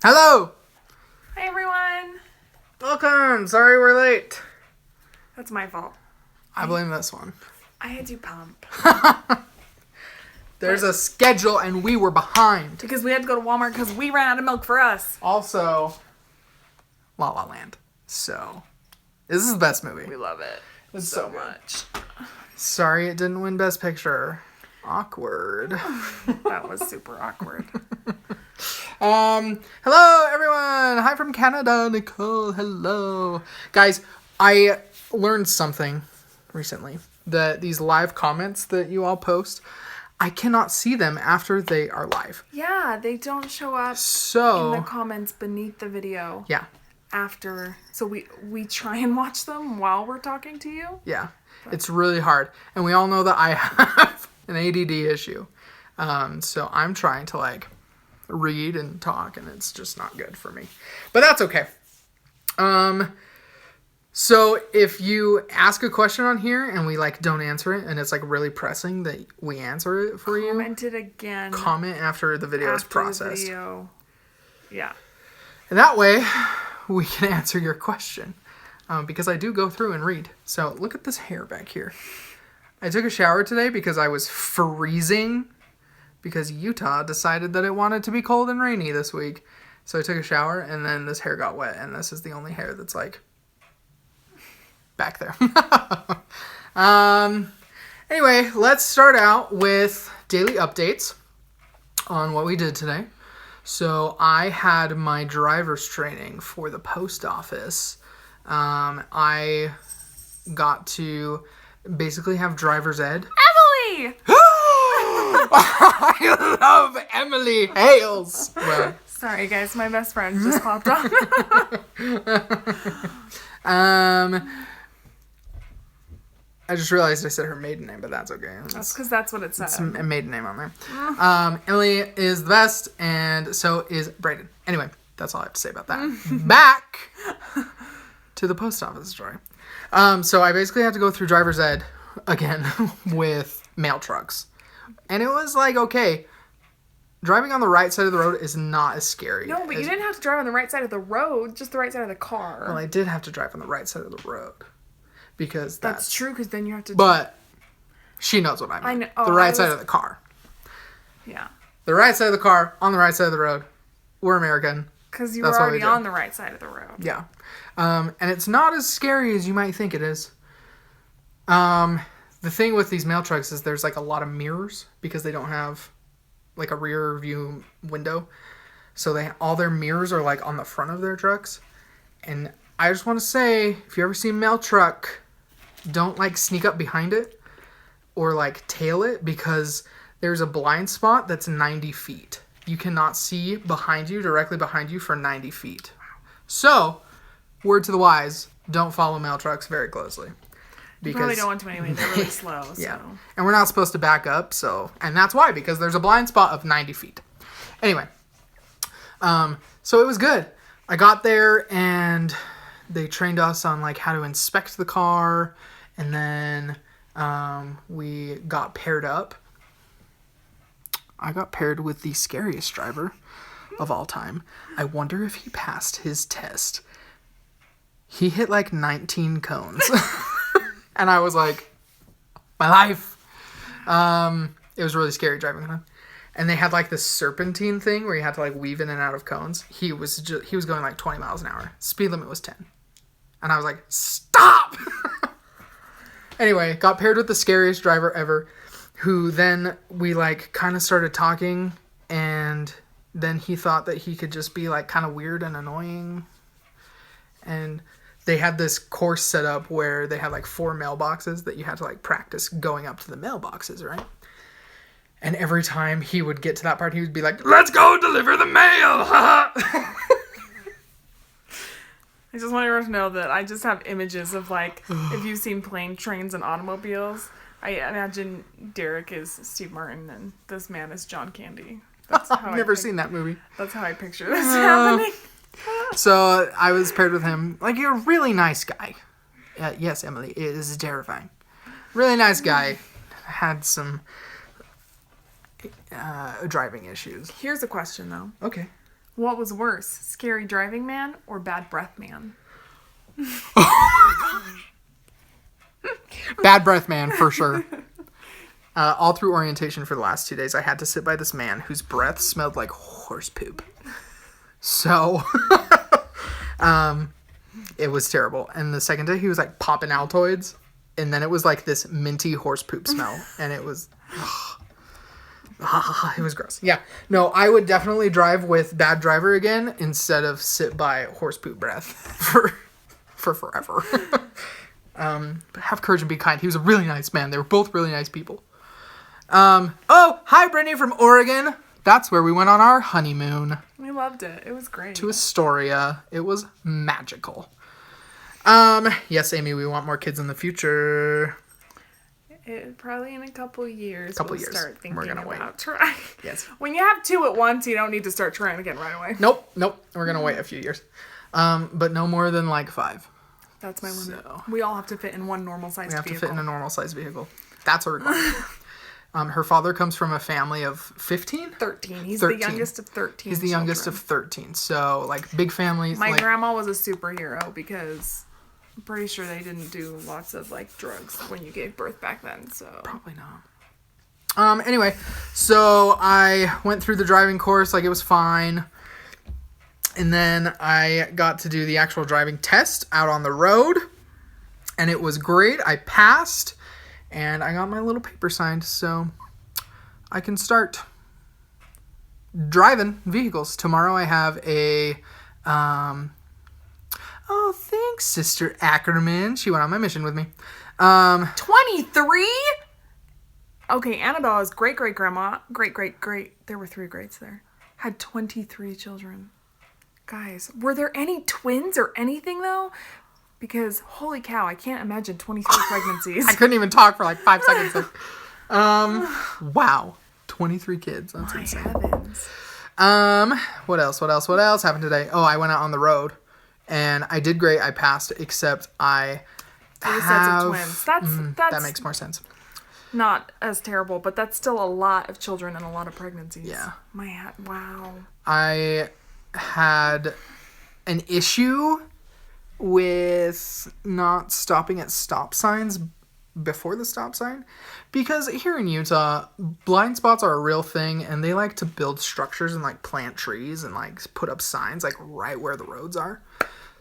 Hello! Hi, everyone. Welcome! Sorry we're late. That's my fault. I blame this one. I had to pump. There's a schedule and we were behind. Because we had to go to Walmart because we ran out of milk for us. Also, La La Land. So, this is the best movie. We love it It's so so good. much. Sorry it didn't win Best Picture. Awkward. That was super awkward. Hello everyone! Hi from Canada, Nicole. Hello. Guys, I learned something recently. That these live comments that you all post, I cannot see them after they are live. Yeah, they don't show up in So, the comments beneath the video yeah. after. So we try and watch them while we're talking to you. Yeah, it's really hard. And we all know that I have an ADD issue. So I'm trying to read and talk and it's just not good for me. But that's okay. So if you ask a question on here and we don't answer it and it's really pressing that we answer it for you. Comment it again. Comment after the video is processed. The video. Yeah. And that way we can answer your question. Because I do go through and read. So look at this hair back here. I took a shower today because I was freezing because Utah decided that it wanted to be cold and rainy this week. So I took a shower and then this hair got wet and this is the only hair that's back there. Anyway, let's start out with daily updates on what we did today. So I had my driver's training for the post office. I got to basically have driver's ed. Emily! I love Emily Hales. Well, Sorry, guys. My best friend just popped on. I just realized I said her maiden name, but that's okay. That's because that's what it said. It's a maiden name on there. Emily is the best, and so is Brayden. Anyway, that's all I have to say about that. Back to the post office story. So I basically had to go through driver's ed again with mail trucks. And it was okay. Driving on the right side of the road is not as scary. No, but you didn't have to drive on the right side of the road, just the right side of the car. Well, I did have to drive on the right side of the road. Because that's true, because then you have to... But she knows what I mean. I know. Oh, the right side of the car. Yeah. The right side of the car, on the right side of the road. We're American. Because you were already on the right side of the road. Yeah. And it's not as scary as you might think it is. The thing with these mail trucks is there's a lot of mirrors because they don't have a rear view window. So all their mirrors are on the front of their trucks. And I just want to say, if you ever see a mail truck, don't sneak up behind it or tail it because there's a blind spot that's 90 feet. You cannot see directly behind you for 90 feet. So, word to the wise, don't follow mail trucks very closely. You probably don't want to anyway. They're really slow. So. Yeah. And we're not supposed to back up, and that's why, because there's a blind spot of 90 feet. Anyway, so it was good. I got there and they trained us on how to inspect the car, and then we got paired up. I got paired with the scariest driver of all time. I wonder if he passed his test. He hit 19 cones. And I was like, my life. It was really scary driving with him. And they had this serpentine thing where you had to weave in and out of cones. He was going 20 miles an hour. Speed limit was 10. And I was like, stop! Anyway, got paired with the scariest driver ever, who then we kind of started talking, and then he thought that he could just be kind of weird and annoying. And they had this course set up where they had 4 mailboxes that you had to practice going up to the mailboxes, right? And every time he would get to that part, he would be like, let's go deliver the mail! I just want everyone to know that I just have images of if you've seen plane, trains, and automobiles, I imagine Derek is Steve Martin and this man is John Candy. That's how I've never seen that movie. That's how I picture this happening. So I was paired with him. You're a really nice guy. Yes, Emily, it is terrifying. Really nice guy. Had some driving issues. Here's a question, though. Okay. What was worse, scary driving man or bad breath man? Bad breath man, for sure. All through orientation for the last 2 days, I had to sit by this man whose breath smelled like horse poop. So, it was terrible. And the second day, he was like popping Altoids. And then it was like this minty horse poop smell. And it was... it was gross. Yeah. No, I would definitely drive with bad driver again instead of sit by horse poop breath for forever. But have courage and be kind. He was a really nice man. They were both really nice people. Oh, hi, Brittany from Oregon. That's where we went on our honeymoon. We loved it. It was great. To Astoria. It was magical. Yes, Amy, we want more kids in the future. Probably in a couple years. Start thinking We're gonna about trying. Yes. When you have 2 at once, you don't need to start trying again right away. Nope. We're gonna wait a few years. But no more than like 5. That's my limit. So, we all have to fit in one normal sized vehicle. we have to fit in a normal sized vehicle. That's a requirement. Her father comes from a family of 15? 13. He's 13. the youngest of 13. He's the youngest of 13. So, like, big families. My like, grandma grandma was a superhero because I'm pretty sure they didn't do lots of, like, drugs when you gave birth back then, so. Probably not. Anyway, so I went through the driving course, like, it was fine. And then I got to do the actual driving test out on the road. And it was great. I passed. And I got my little paper signed. So I can start driving vehicles. Tomorrow I have a... oh, thanks, Sister Ackerman. She went on my mission with me. 23? Okay, Annabella's great-great-grandma, great-great-great, there were 3 greats there, had 23 children. Guys, were there any twins or anything, though? Because, holy cow, I can't imagine 23 pregnancies. I couldn't even talk for like 5 seconds there. Wow. 23 kids. That's My insane. heavens. What else happened today? Oh, I went out on the road. And I did great. I passed, except I 3 sets of twins. That's that makes more sense. not as terrible, but that's still a lot of children and a lot of pregnancies. Yeah. Wow. I had an issue with not stopping at stop signs before the stop sign, because here in Utah, blind spots are a real thing, and they like to build structures and like plant trees and like put up signs like right where the roads are.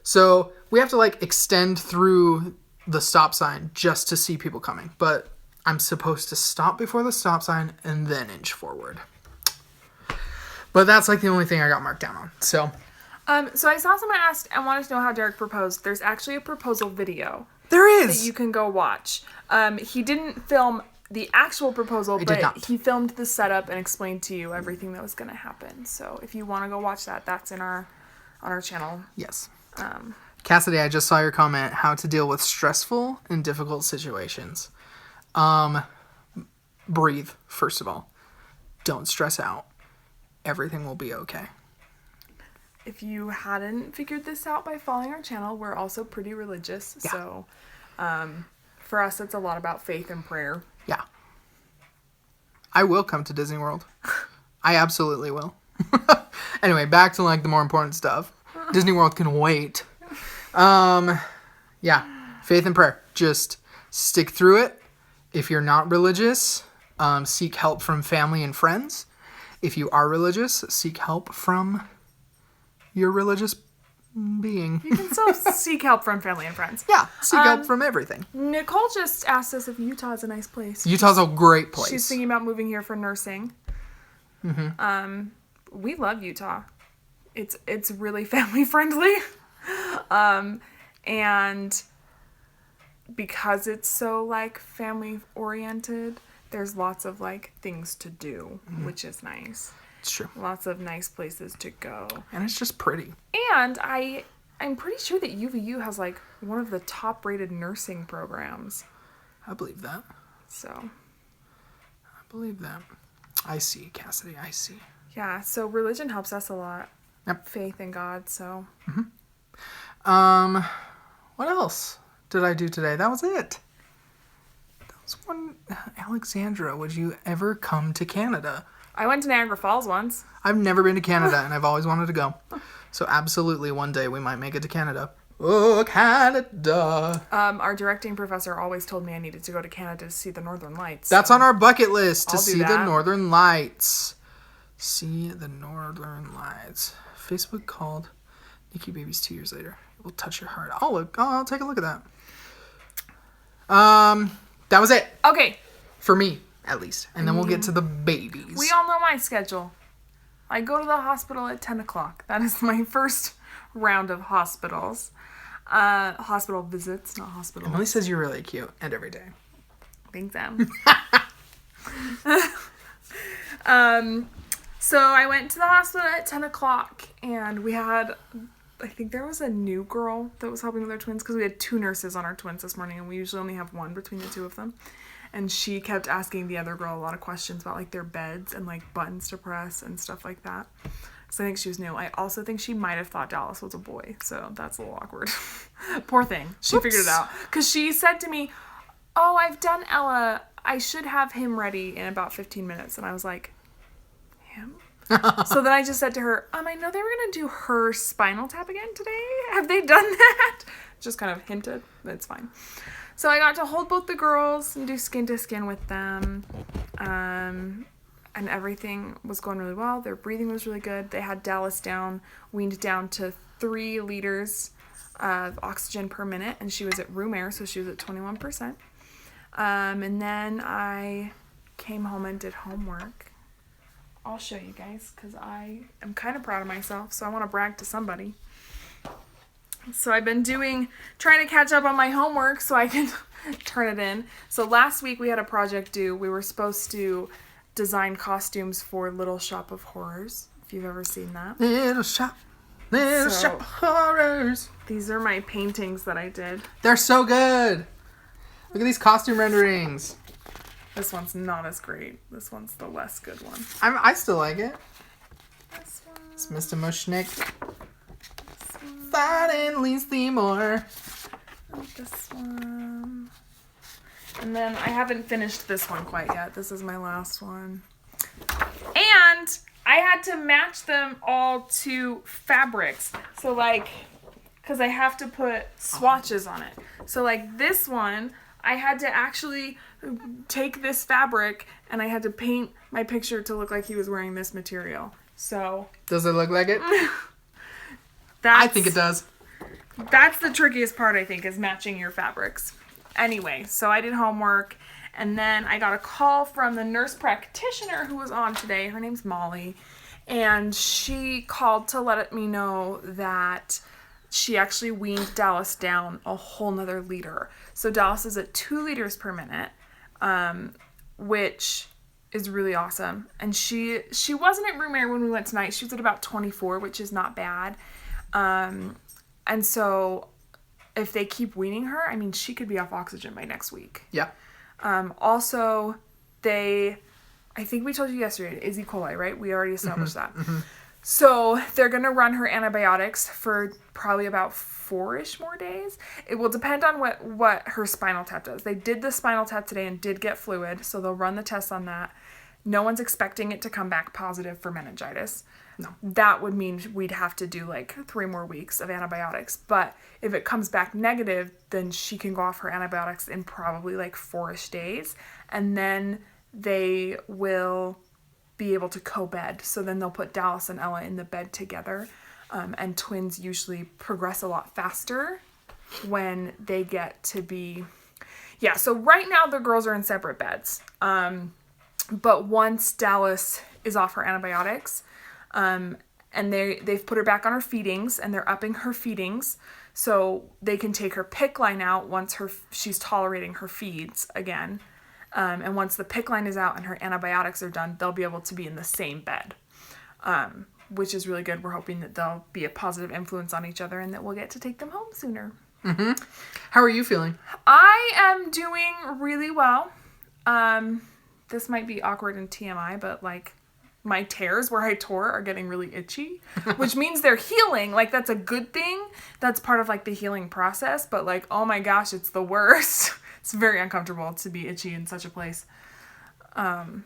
So we have to like extend through the stop sign just to see people coming, but I'm supposed to stop before the stop sign and then inch forward. But that's like the only thing I got marked down on. So I saw someone asked and wanted to know how Derek proposed. There's actually a proposal video there is that you can go watch. He didn't film the actual proposal, but he filmed the setup and explained to you everything that was going to happen. So if you want to go watch that, that's in on our channel. Yes. Cassidy, I just saw your comment, how to deal with stressful and difficult situations. Breathe, first of all. Don't stress out. Everything will be okay. If you hadn't figured this out by following our channel, we're also pretty religious. Yeah. So for us, it's a lot about faith and prayer. Yeah. I will come to Disney World. I absolutely will. Anyway, back to like the more important stuff. Disney World can wait. Yeah, faith and prayer. Just stick through it. If you're not religious, seek help from family and friends. If you are religious, seek help from your religious being. You can still seek help from family and friends. Yeah, seek help from everything. Nicole just asked us if Utah is a nice place. Utah's a great place. She's thinking about moving here for nursing. Mm-hmm. We love Utah. It's really family friendly. And because it's so like family oriented, there's lots of like things to do, which is nice. It's true. Lots of nice places to go. And it's just pretty. And I'm pretty sure that UVU has like one of the top rated nursing programs. I believe that. So. I believe that. I see, Cassidy. I see. Yeah. So religion helps us a lot. Yep. Faith in God. So. Mm-hmm. What else did I do today? That was it. That was one. Alexandra, would you ever come to Canada? I went to Niagara Falls once. I've never been to Canada, and I've always wanted to go. So absolutely, one day we might make it to Canada. Oh, Canada. Our directing professor always told me I needed to go to Canada to see the Northern Lights. That's on our bucket list, to I'll do see the that. Northern Lights. See the Northern Lights. Facebook called NICU babies 2 years later. It will touch your heart. I'll take a look at that. That was it. Okay. For me, at least. And then we'll get to the babies. We all know my schedule. I go to the hospital at 10 o'clock. That is my first round of hospitals. Hospital visits, not hospital. Emily says you're really cute, and every day. Thanks, Em. So I went to the hospital at 10 o'clock, and we had, I think there was a new girl that was helping with our twins, because we had 2 nurses on our twins this morning, and we usually only have 1 between the 2 of them. And she kept asking the other girl a lot of questions about, like, their beds and, like, buttons to press and stuff like that. So I think she was new. I also think she might have thought Dallas was a boy, so that's a little awkward. Poor thing. She figured it out. Because she said to me, oh, I've done Ella. I should have him ready in about 15 minutes. And I was like, him? So then I just said to her, I know they were going to do her spinal tap again today. Have they done that? Just kind of hinted. It's fine. So I got to hold both the girls and do skin to skin with them. And everything was going really well. Their breathing was really good. They had Dallas weaned down to 3 liters of oxygen per minute. And she was at room air, so she was at 21%. And then I came home and did homework. I'll show you guys because I am kind of proud of myself. So I want to brag to somebody. So I've been trying to catch up on my homework so I can turn it in. So last week we had a project due. We were supposed to design costumes for Little Shop of Horrors, if you've ever seen that. Little Shop of Horrors. These are my paintings that I did. They're so good. Look at these costume renderings. This one's not as great. This one's the less good one. I still like it. This one. It's Mr. Mushnick. Fighting Lee Seymour. This one. And then I haven't finished this one quite yet. This is my last one. And I had to match them all to fabrics. So like, because I have to put swatches on it. So like this one, I had to actually take this fabric and I had to paint my picture to look like he was wearing this material. So. Does it look like it? I think it does. That's the trickiest part, I think, is matching your fabrics. Anyway, so I did homework, and then I got a call from the nurse practitioner who was on today. Her name's Molly, and she called to let me know that she actually weaned Dallas down a whole nother liter. So Dallas is at 2 liters per minute, which is really awesome. And she wasn't at room air when we went tonight. She was at about 24, which is not bad. And so if they keep weaning her, I mean, she could be off oxygen by next week. Yeah. Also, I think we told you yesterday, is E. coli, right? We already established that. Mm-hmm. So they're going to run her antibiotics for probably about 4-ish more days. It will depend on what her spinal tap does. They did the spinal tap today and did get fluid, so they'll run the tests on that. No one's expecting it to come back positive for meningitis. No. That would mean we'd have to do like 3 more weeks of antibiotics. But if it comes back negative, then she can go off her antibiotics in probably like 4-ish days. And then they will be able to co-bed. So then they'll put Dallas and Ella in the bed together. And twins usually progress a lot faster when they get to be... Yeah, so right now the girls are in separate beds. But once Dallas is off her antibiotics... and they've put her back on her feedings, and they're upping her feedings, so they can take her PICC line out once she's tolerating her feeds again. And once the PICC line is out and her antibiotics are done, they'll be able to be in the same bed, which is really good. We're hoping that they'll be a positive influence on each other and that we'll get to take them home sooner. Mm-hmm. How are you feeling? I am doing really well. This might be awkward and TMI, but like... my tears where I tore are getting really itchy, which means they're healing. Like, that's a good thing. That's part of, like, the healing process. But, like, oh my gosh, it's the worst. It's very uncomfortable to be itchy in such a place. But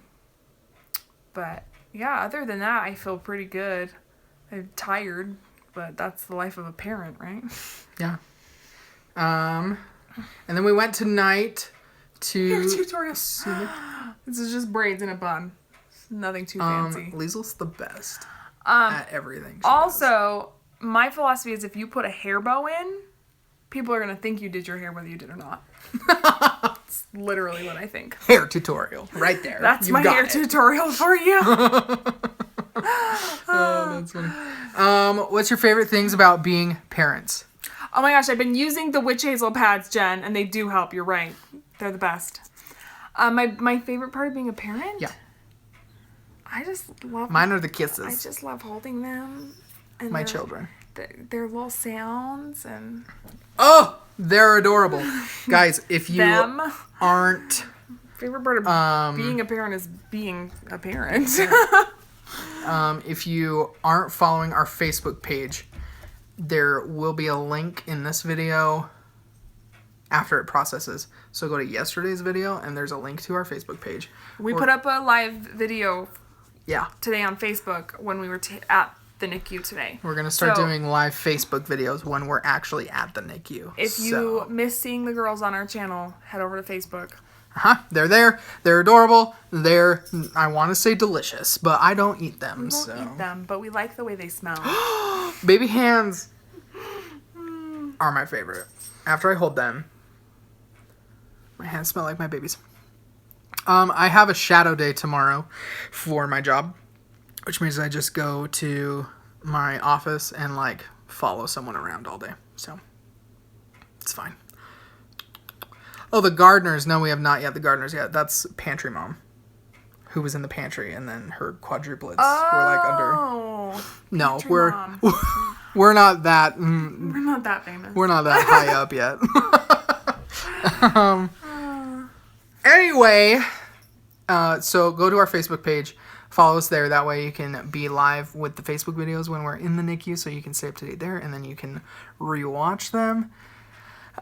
Yeah, other than that, I feel pretty good. I'm tired, but that's the life of a parent, right? Yeah. And then we went tonight Hair to... tutorial. This is just braids in a bun. Nothing too fancy. Liesel's the best at everything. She Also, my philosophy is if you put a hair bow in, people are going to think you did your hair whether you did or not. That's literally what I think. does. Hair tutorial. Right there. That's You've my got hair it. tutorial for you. Oh, that's funny. What's your favorite things about being parents? Oh my gosh, I've been using the witch hazel pads, Jen, and they do help. You're right. They're the best. My favorite part of being a parent? Yeah. I just love... Mine are the I kisses. just love holding them. And My their- children. Their little sounds and... Oh, they're adorable. Guys, if you Them. aren't... Favorite part of being a parent is being a parent. If you aren't following our Facebook page, there will be a link in this video after it processes. So go to yesterday's video, and there's a link to our Facebook page. We put up a live video Yeah. today on Facebook when we were at the NICU today. We're going to start So, doing live Facebook videos when we're actually at the NICU. If you miss seeing the girls on our channel, head over to Facebook. They're there. They're adorable. They're, I want to say delicious, but I don't eat them. We won't eat them, but we like the way they smell. Baby hands are my favorite. After I hold them, my hands smell like my baby's. I have a shadow day tomorrow for my job, which means I just go to my office and like follow someone around all day. So it's fine. Oh, the gardeners. No, we have not yet the gardeners yet. That's Pantry Mom, who was in the pantry, and then her quadruplets were like under. Oh. No, Pantry we're Mom. we're not that. We're not that famous. We're not that high up yet. Anyway, so go to our Facebook page, follow us there. That way you can be live with the Facebook videos when we're in the NICU, so you can stay up to date there, and then you can rewatch them.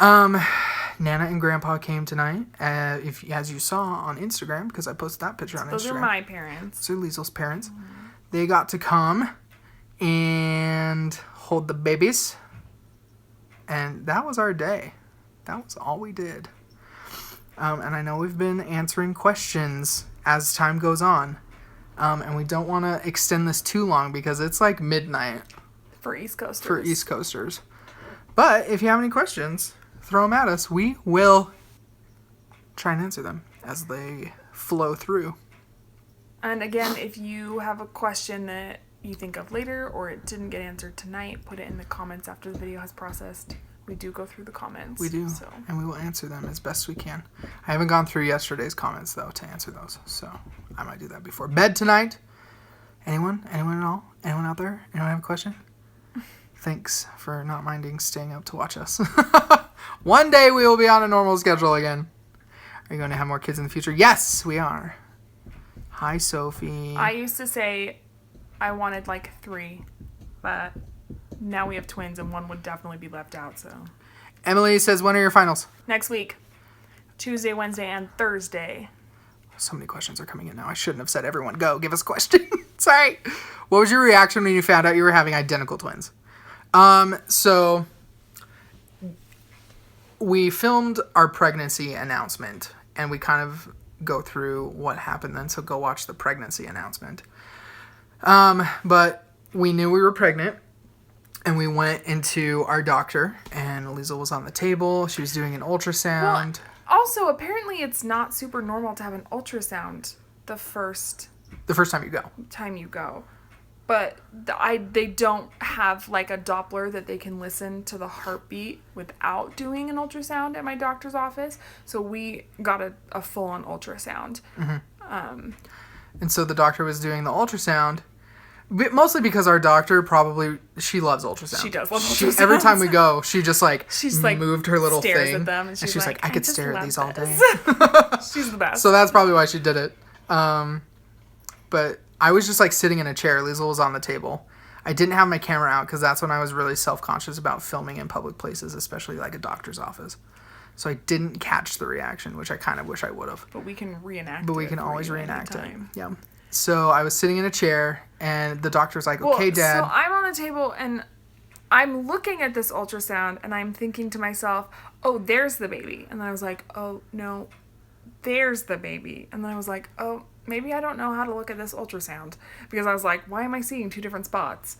Nana and Grandpa came tonight, as you saw on Instagram, because I posted that picture on Instagram. Those are my parents. So Liesel's parents. They got to come and hold the babies. And that was our day. That was all we did. And I know we've been answering questions as time goes on. And we don't want to extend this too long because it's like midnight For East Coasters. for East Coasters. But if you have any questions, throw them at us. We will try and answer them as they flow through. And again, if you have a question that you think of later or it didn't get answered tonight, put it in the comments after the video has processed. We do go through the comments. We do, So. and we will answer them as best we can. I haven't gone through yesterday's comments, though, to answer those, so I might do that before bed tonight. Anyone? Anyone at all? Anyone out there? Anyone have a question? Thanks for not minding staying up to watch us. One day we will be on a normal schedule again. Are you going to have more kids in the future? Yes, we are. Hi, Sophie. I used to say I wanted like 3, but now we have twins and one would definitely be left out, so. Emily says, when are your finals? Next week. Tuesday, Wednesday, and Thursday. So many questions are coming in now. I shouldn't have said everyone go. Give us a question. Sorry. What was your reaction when you found out you were having identical twins? So we filmed our pregnancy announcement and we kind of go through what happened then. So go watch the pregnancy announcement. But we knew we were pregnant and we went into our doctor and Liesl was on the table. She was doing an ultrasound. Also, apparently it's not super normal to have an ultrasound the first The first time you go. time you go. But they don't have like a Doppler that they can listen to the heartbeat without doing an ultrasound at my doctor's office. So we got a full-on ultrasound. And so the doctor was doing the ultrasound, mostly because our doctor she loves ultrasound. She does love ultrasounds. Every time we go, she just She's like moved her little stares thing. at them and she's like, I could stare at these all day. She's the best. So that's probably why she did it. But I was just like sitting in a chair. Liesl was on the table. I didn't have my camera out because that's when I was really self-conscious about filming in public places, especially like a doctor's office. So I didn't catch the reaction, which I kind of wish I would have. But we can reenact it. But we can for always you reenact it. anytime. Yeah. So I was sitting in a chair, and the doctor was like, okay, Dad. So I'm on the table, and I'm looking at this ultrasound, and I'm thinking to myself, oh, there's the baby. And then I was like, oh, no, there's the baby. And then I was like, oh, maybe I don't know how to look at this ultrasound. Because I was like, why am I seeing two different spots?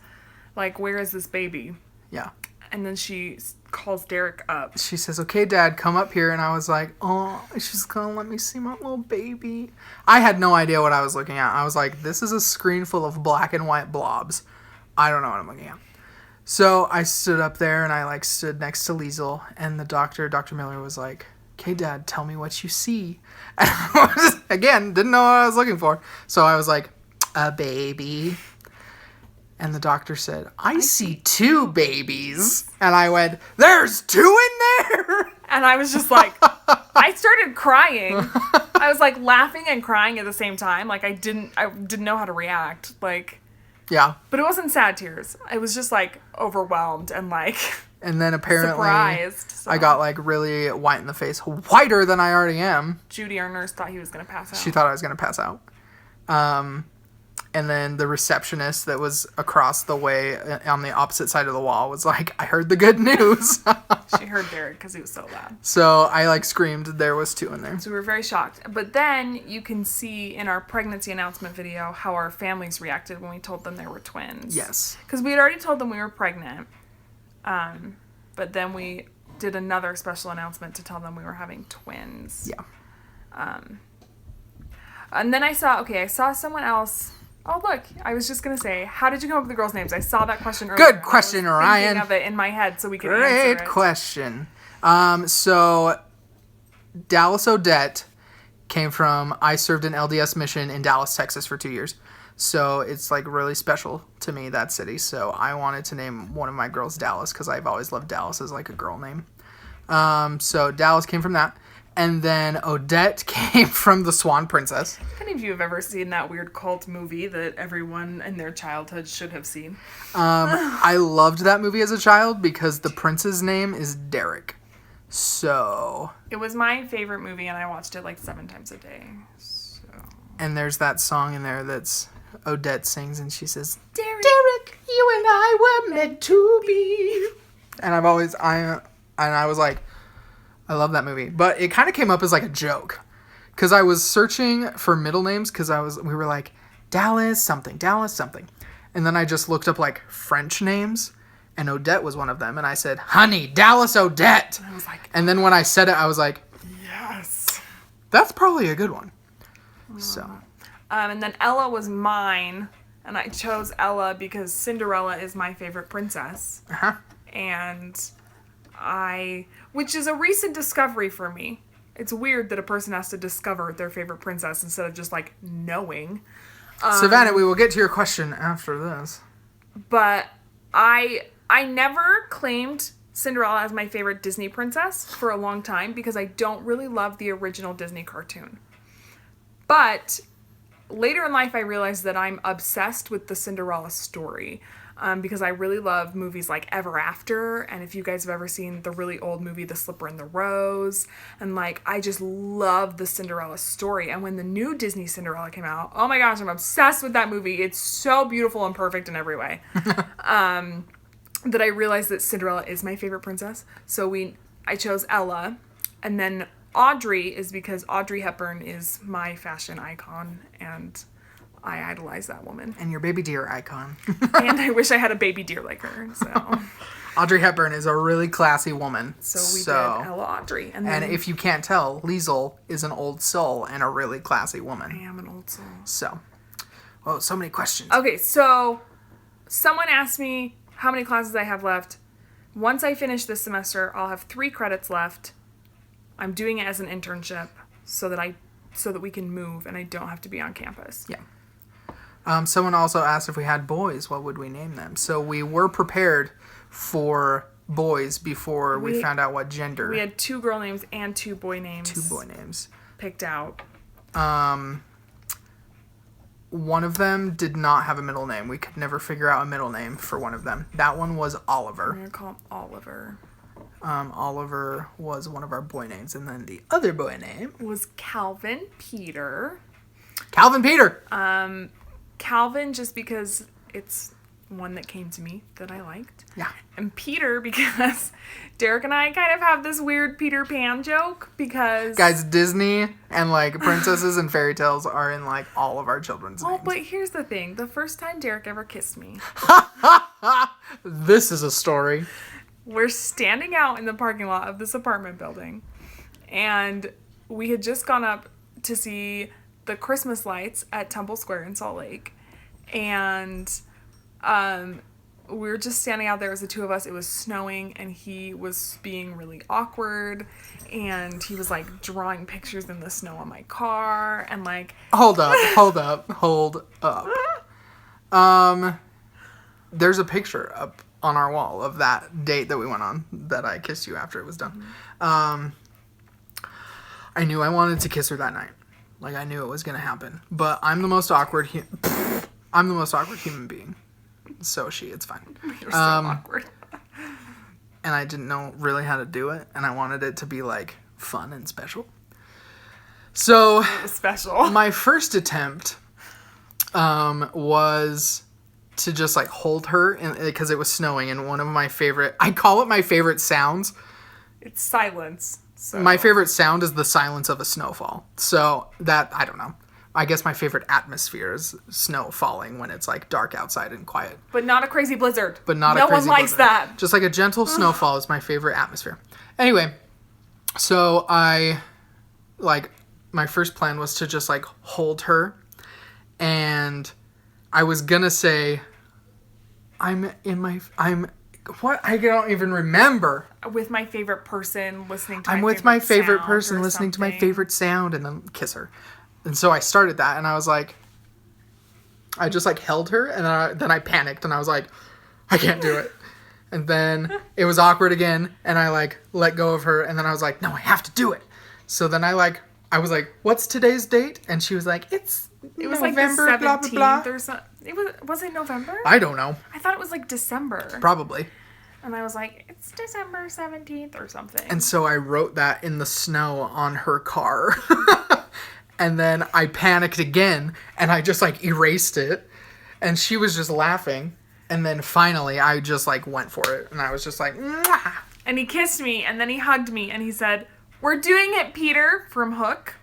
Like, where is this baby? Yeah. And then she calls Derek up. She says, okay, Dad, come up here. And I was like, oh, she's going to let me see my little baby. I had no idea what I was looking at. I was like, this is a screen full of black and white blobs. I don't know what I'm looking at. So I stood up there, and I, like, stood next to Liesel. And the doctor, Dr. Miller, was like, okay, Dad, tell me what you see. And I was, again, didn't know what I was looking for. So I was like, a baby. And the doctor said, I see two babies. And I went, there's two in there? And I was just like, I started crying. I was like laughing and crying at the same time. Like I didn't know how to react. Like, yeah. But it wasn't sad tears. I was just like overwhelmed and like and then apparently surprised. So. I got like really white in the face, whiter than I already am. Judy, our nurse, thought he was going to pass out. She thought I was going to pass out. And then the receptionist that was across the way on the opposite side of the wall was like, I heard the good news. She heard Derek because he was so loud. So I like screamed, there was two in there. So we were very shocked. But then you can see in our pregnancy announcement video how our families reacted when we told them there were twins. Yes. Because we had already told them we were pregnant. But then we did another special announcement to tell them we were having twins. Yeah. And then I saw someone else. Oh, look, I was just going to say, how did you come up with the girls' names? I saw that question earlier. Good question, I was Ryan. thinking of it in my head so we could answer Great it. question. So Dallas Odette came from, I served an LDS mission in Dallas, Texas for 2 years. So it's like really special to me, that city. So I wanted to name one of my girls Dallas because I've always loved Dallas as like a girl name. So Dallas came from that. And then Odette came from the Swan Princess. If any of you have ever seen that weird cult movie that everyone in their childhood should have seen? I loved that movie as a child because the prince's name is Derek. So... It was my favorite movie, and I watched it like 7 times a day. So. And there's that song in there that's Odette sings, and she says, Derek, you and I were meant to be. And I was like, I love that movie. But it kind of came up as like a joke. Because I was searching for middle names because we were like, Dallas something. And then I just looked up like French names. And Odette was one of them. And I said, honey, Dallas Odette. I was like, and then when I said it, I was like, yes. That's probably a good one. So. And then Ella was mine. And I chose Ella because Cinderella is my favorite princess. Uh-huh. And which is a recent discovery for me. It's weird that a person has to discover their favorite princess instead of just like knowing. Savannah, we will get to your question after this. But I never claimed Cinderella as my favorite Disney princess for a long time because I don't really love the original Disney cartoon. But later in life, I realized that I'm obsessed with the Cinderella story. Because I really love movies like Ever After, and if you guys have ever seen the really old movie The Slipper and the Rose, and like I just love the Cinderella story. And when the new Disney Cinderella came out, oh my gosh, I'm obsessed with that movie. It's so beautiful and perfect in every way. That I realized that Cinderella is my favorite princess. So I chose Ella, and then Audrey is because Audrey Hepburn is my fashion icon, and I idolize that woman. And your baby deer icon. And I wish I had a baby deer like her. So Audrey Hepburn is a really classy woman. So we did Ella Audrey. And if you can't tell, Liesel is an old soul and a really classy woman. I am an old soul. So. Oh, so many questions. Okay, so someone asked me how many classes I have left. Once I finish this semester, I'll have 3 credits left. I'm doing it as an internship so that we can move and I don't have to be on campus. Yeah. Someone also asked if we had boys, what would we name them? So we were prepared for boys before we found out what gender. We had 2 girl names and 2 boy names. 2 boy names. Picked out. One of them did not have a middle name. We could never figure out a middle name for one of them. That one was Oliver. I'm going to call him Oliver. Oliver was one of our boy names. And then the other boy name was Calvin Peter. Calvin Peter. Calvin, just because it's one that came to me that I liked. Yeah. And Peter, because Derek and I kind of have this weird Peter Pan joke, because... Guys, Disney and, like, princesses and fairy tales are in, like, all of our children's names. Oh, but here's the thing. The first time Derek ever kissed me... This is a story. We're standing out in the parking lot of this apartment building, and we had just gone up to see the Christmas lights at Temple Square in Salt Lake, and we were just standing out there as the two of us. It was snowing, and he was being really awkward, and he was like drawing pictures in the snow on my car, and like... Hold up. There's a picture up on our wall of that date that we went on that I kissed you after it was done. I knew I wanted to kiss her that night. Like, I knew it was gonna happen. But I'm the most awkward human being. So it's fine. You're so awkward. And I didn't know really how to do it, and I wanted it to be like fun and special. So It was special. my first attempt was to just like hold her because it was snowing, and one of my favorite, I call it my favorite sounds. It's silence. So. My favorite sound is the silence of a snowfall. So that, I don't know. I guess my favorite atmosphere is snow falling when it's like dark outside and quiet. But not a crazy blizzard. But not no a crazy one likes blizzard. that. Just like a gentle snowfall is my favorite atmosphere. Anyway, so my first plan was to just like hold her, and I was gonna say, I don't even remember. With my favorite person listening to I'm with my favorite person listening to my favorite sound, and then kiss her. And so I started that, and I was like, I just like held her, and then I panicked, and I was like, I can't do it. And then it was awkward again, and I like let go of her, and then I was like, no, I have to do it. So then I was like, what's today's date? And she was like, it was November, like the 17th blah, blah, blah. Or something. Was it November? I don't know. I thought it was like December. Probably. And I was like, it's December 17th or something. And so I wrote that in the snow on her car. And then I panicked again, and I just like erased it. And she was just laughing. And then finally I just like went for it. And I was just like, mwah! And he kissed me, and then he hugged me, and he said, "We're doing it, Peter," from Hook.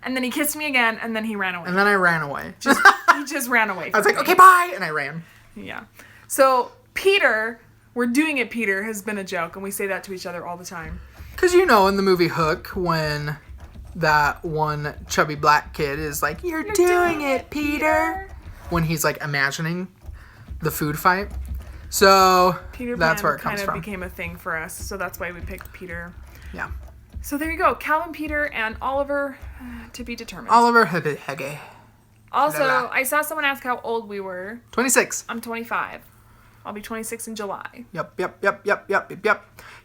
And then he kissed me again, and then he ran away. And then I ran away. He just ran away. I was like, okay, bye! And I ran. Yeah. So, Peter, "We're doing it, Peter," has been a joke, and we say that to each other all the time. Because in the movie Hook, when that one chubby black kid is like, you're doing it, Peter. When he's like imagining the food fight. So Peter that's Pan where it comes kind of from. became a thing for us, so that's why we picked Peter. Yeah. So there you go. Calvin, Peter, and Oliver to be determined. Oliver Hege. Also, I saw someone ask how old we were. 26. I'm 25. I'll be 26 in July. Yep.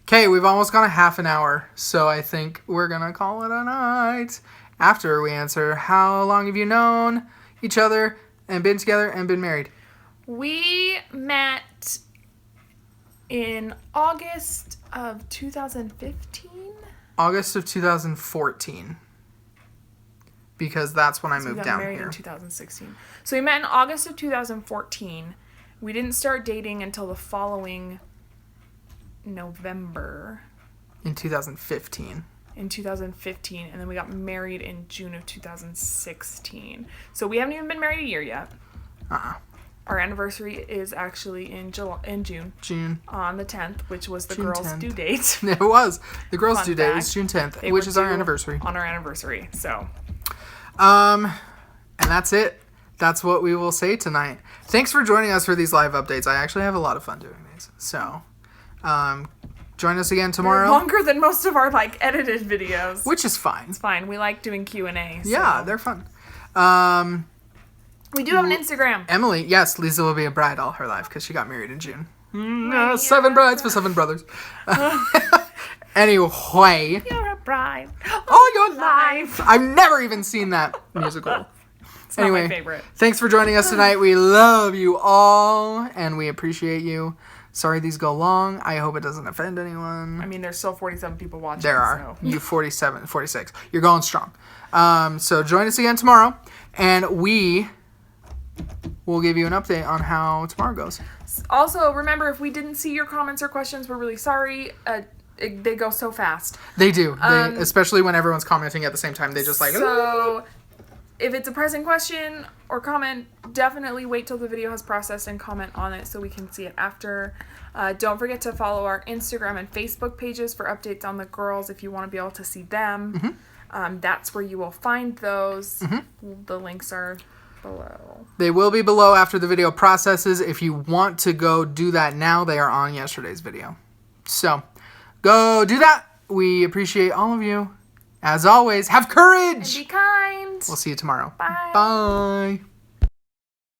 Okay, we've almost gone a half an hour, so I think we're gonna call it a night. After we answer, how long have you known each other and been together and been married? We met in August of 2015. August of 2014. Because that's when I moved down married here. in 2016. So we met in August of 2014. We didn't start dating until the following November. In 2015. In 2015, and then we got married in June of 2016. So we haven't even been married a year yet. Our anniversary is actually in June. June. On the 10th, which was the June girls' 10th. due date. It was. The girls' Fun due date fact. was June 10th, They which were is our due anniversary. On our anniversary, so. And that's it. That's what we will say tonight. Thanks for joining us for these live updates. I actually have a lot of fun doing these. So, join us again tomorrow. Longer than most of our, edited videos. Which is fine. It's fine. We like doing Q&A. So. Yeah, they're fun. We do have an Instagram. Emily, yes, Lisa will be a bride all her life because she got married in June. 7 brides for 7 brothers. Anyway. You're a bride. All your life. I've never even seen that musical. It's not my favorite. Thanks for joining us tonight. We love you all, and we appreciate you. Sorry these go long. I hope it doesn't offend anyone. I mean, there's still 47 people watching. There are. So. You 47, 46. You're going strong. So join us again tomorrow. And we will give you an update on how tomorrow goes. Also, remember, if we didn't see your comments or questions, we're really sorry. They go so fast. They do. Especially when everyone's commenting at the same time. They just like... So, if it's a pressing question or comment, definitely wait till the video has processed and comment on it so we can see it after. Don't forget to follow our Instagram and Facebook pages for updates on the girls if you want to be able to see them. That's where you will find those. The links are below. They will be below after the video processes. If you want to go do that now, they are on yesterday's video. So, go do that. We appreciate all of you. As always, have courage. And be kind. We'll see you tomorrow. Bye. Bye.